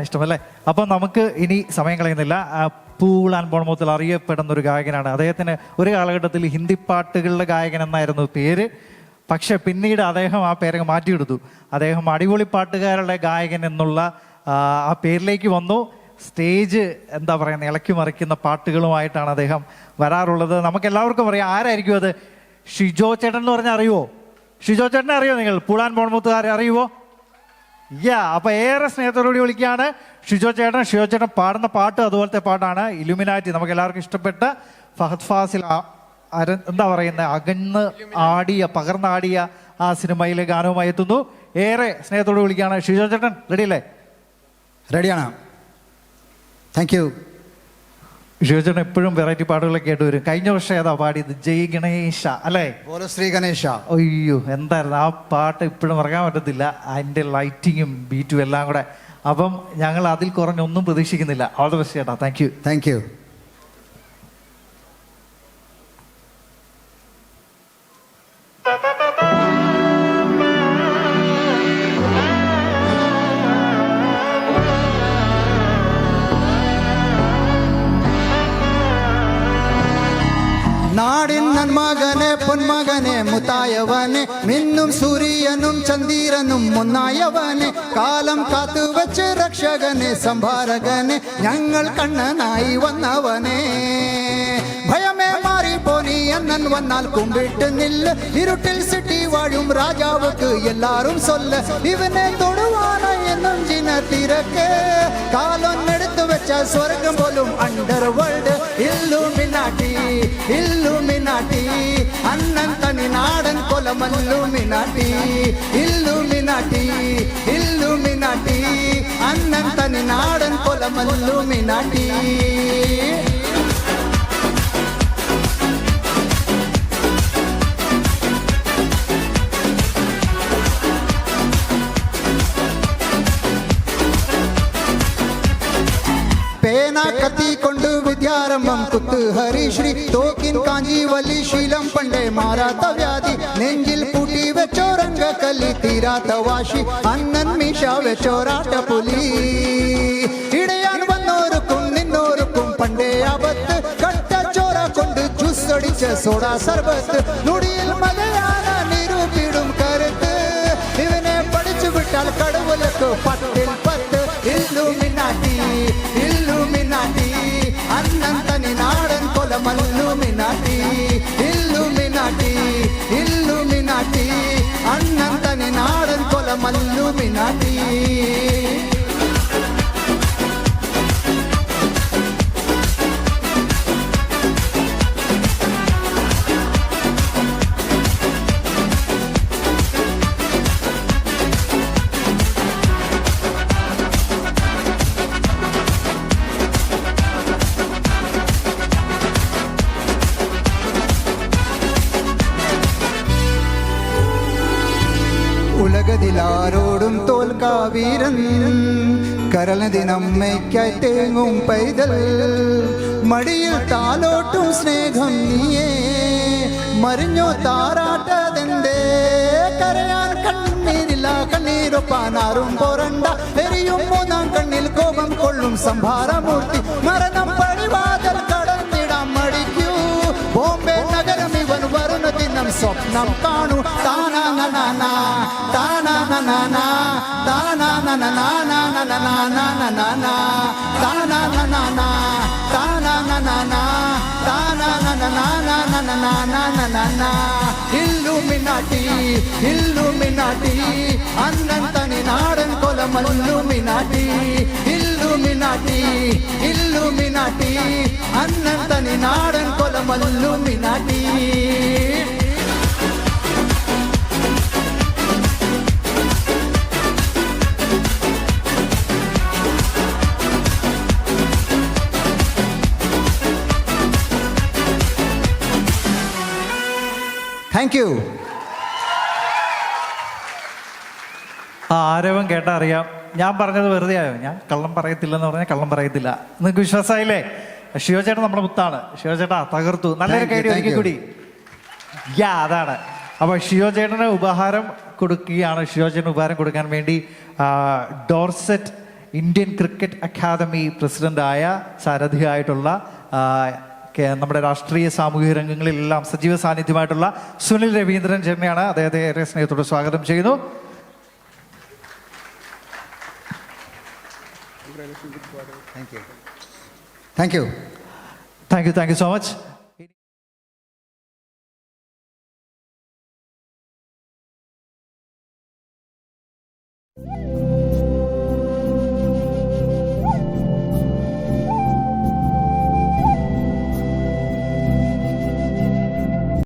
ഇഷ്ടമല്ലേ? അപ്പം നമുക്ക് ഇനി സമയം കളയുന്നില്ല. പൂൾ ആൻഡ് ബോൺമൗത്തിൽ അറിയപ്പെടുന്ന ഒരു ഗായകനാണ്. അദ്ദേഹത്തിന് ഒരു കാലഘട്ടത്തിൽ ഹിന്ദി പാട്ടുകളുടെ ഗായകൻ എന്നായിരുന്നു പേര്. പക്ഷെ പിന്നീട് അദ്ദേഹം ആ പേരങ്ങ് മാറ്റിയെടുത്തു. അദ്ദേഹം അടിപൊളി പാട്ടുകാരുടെ ഗായകൻ എന്നുള്ള ആ പേരിലേക്ക് വന്നു. സ്റ്റേജ് എന്താ പറയുന്നത്, ഇളക്കി മറിക്കുന്ന പാട്ടുകളുമായിട്ടാണ് അദ്ദേഹം വരാറുള്ളത്. നമുക്ക് എല്ലാവർക്കും അറിയാം. ആരായിരിക്കും അത്? ഷിജോ ചേട്ടൻ എന്ന് പറഞ്ഞാൽ അറിയുമോ? ഷിജോ ചേട്ടനെ അറിയോ നിങ്ങൾ? പൂൾ ആൻഡ് ബോൺമൗത്തുകാരെ അറിയുമോ? അപ്പൊ ഏറെ സ്നേഹത്തോടുകൂടി വിളിക്കുകയാണ് ഷിജോ ചേട്ടൻ. ഷിജോ ചേട്ടൻ പാടുന്ന പാട്ട് അതുപോലത്തെ പാട്ടാണ് ഇലുമിനാറ്റി. നമുക്ക് എല്ലാവർക്കും ഇഷ്ടപ്പെട്ട ഫഹദ് ഫാസിൽ എന്താ പറയുന്നത്, പകർന്നാടിയ ആ സിനിമയിലെ ഗാനവുമായി എത്തുന്നു. ഏറെ സ്നേഹത്തോട് വിളിക്കുകയാണ് ഷിജോ ചേട്ടൻ. റെഡി അല്ലേ? റെഡിയാണ്. Thank you. ഷിജോ ചേട്ടൻ എപ്പോഴും വെറൈറ്റി പാട്ടുകളൊക്കെ കേട്ട് വരും. കഴിഞ്ഞ വർഷം ഏതാ പാടിയത്? ജയ് ഗണേശ അല്ലേ? ശ്രീ ഗണേശ. അയ്യോ എന്തായിരുന്നു ആ പാട്ട്, ഇപ്പോഴും മറക്കാൻ പറ്റത്തില്ല. അതിൻ്റെ ലൈറ്റിങ്ങും ബീറ്റും എല്ലാം കൂടെ. അപ്പം ഞങ്ങൾ അതിൽ കുറഞ്ഞൊന്നും പ്രതീക്ഷിക്കുന്നില്ല. ഓൾ ദ ബെസ്റ്റ് ചേട്ടാ. Thank you. Thank you. നാടിൻ നന്മകനെ പൊന്മകനെ മുത്തായവനെ മിന്നും സൂര്യനും ചന്ദ്രനും ഒന്നായവനെ കാലം കാത്തുവച്ച് രക്ഷകനെ സംഭാരകനെ ഞങ്ങൾ കണ്ണനായി വന്നവനെ ഭയമേ മാറിപ്പോനി എന്നൻ വന്നാൽ കുമ്പിട്ട് നില്ല് ഇരുട്ടിൽ സിട്ടി വാഴും രാജാവുക്ക് എല്ലാരും സൊല്ല് ഇവനെ തൊടുവാന എന്നും ജിന തിരക്ക് കാലൊന്നെടുത്തു വെച്ച സ്വർഗം പോലും അണ്ടർ വേൾഡ് ഇല്ലുമിനാട്ടി ഇല്ലുമിനാട്ടി അണ്ണൻ തനി നാടൻ കൊലമല്ലുമിനാട്ടി ഇല്ലുമിനാട്ടി ഇല്ലുമിനാട്ടി അണ്ണൻ തനി നാടൻ കൊലമല്ലുമിനാട്ടി പേന കത്തിക്കൊണ്ട് വിദ്യാരംഭം കുത്ത് ഹരിശ്രീ തോക്കിൻ കാഞ്ചീവലി ശീലം പണ്ടേ മാറാത്ത വ്യാധി നെഞ്ചിൽ പൂട്ടി വെച്ചോരംഗ കലി തീരാത്ത വാശി അന്നൻ മീശ വെച്ചോരാട്ട പുലി ഇടയാൻ വന്നോർക്കും നിന്നോർക്കും പണ്ടേ ആപത്ത് കട്ടച്ചോറ കൊണ്ട് ജ്യൂസ് അടിച്ച സോഡ സർബത്ത് നുടിയിൽ മലയാള നിരൂപിടും കരുത്ത് ഇവനെ പഠിച്ചു വിട്ടാൽ കടവുലക്ക് 10 ൽ 10 ഇല്ലുമിനാട്ടി ഇല്ലുമിനാട്ടി അണ്ണൻ തനി നാടൻ കൊലമല്ലുമിനാട്ടി ഇല്ലുമിനാട്ടി ഇല്ലുമിനാട്ടി അണ്ണൻ തനി നാടൻ കൊലമല്ലുമിനാട്ടി ഉലകതിലാരോടും തോൽക്കാ വീരൻ കരളതിനമ്മയ്ക്കായി തേങ്ങും പൈതൽ മടിയിൽ താലോട്ടും സ്നേഹം നീയേ മറിഞ്ഞോ താരാട്ടതെന്തേ കരയാൻ കണ്ണീരില്ല കണ്ണീരൊപ്പാനാറും പോരണ്ട എരിയും മൂന്നാം കണ്ണിൽ കോപം കൊള്ളും സംഭാരമൂർത്തി മരണം പഴിവാതൽ കടന്നിടാൻ മടിക്കൂ ബോംബെ നഗരം ഇവൻ വരുന്ന ദിനം സ്വപ്നം കാണൂ താനാനാനാ താനാനാനാ താനാനാനാനാനാനാനാനാനാനാ താനാനാനാനാ താനാനാനാനാ താനാനാനാനാനാനാനാനാനാ ഇല്ലുമിനാട്ടി ഇല്ലുമിനാട്ടി അണ്ണൻ തനി നാടൻ കൊലമല്ലുമിനാട്ടി ഇല്ലുമിനാട്ടി ഇല്ലുമിനാട്ടി അണ്ണൻ തനി നാടൻ കൊലമല്ലുമിനാട്ടി താങ്ക് യു. ആരവം കേട്ടാ അറിയാം. ഞാൻ പറഞ്ഞത് വെറുതെ ആയോ? ഞാൻ കള്ളം പറയത്തില്ലെന്ന് പറഞ്ഞാൽ കള്ളം പറയത്തില്ല. നിങ്ങൾക്ക് വിശ്വാസമായില്ലേ? ഷിജോ ചേട്ടൻ നമ്മുടെ മുത്താണ്. ഷിജോ ചേട്ടാ തകർത്തു. നല്ലൊരു കൈഡി ഒരിക്കൽ കൂടി. അതാണ്. അപ്പോൾ ഷിജോ ചേട്ടന് ഉപഹാരം കൊടുക്കുകയാണ്. ഷിജോ ചേട്ടന് ഉപഹാരം കൊടുക്കാൻ വേണ്ടി ഡോർസെറ്റ് ഇന്ത്യൻ ക്രിക്കറ്റ് അക്കാദമി പ്രസിഡന്റായ സാരഥിയായിട്ടുള്ള നമ്മുടെ രാഷ്ട്രീയ സാമൂഹിക രംഗങ്ങളിലെല്ലാം സജീവ സാന്നിധ്യമായിട്ടുള്ള സുനിൽ രവീന്ദ്രൻ ചേട്ടനെയാണ്. അദ്ദേഹത്തെ ഏറെ സ്നേഹത്തോടെ സ്വാഗതം ചെയ്യുന്നു. Thank you so much.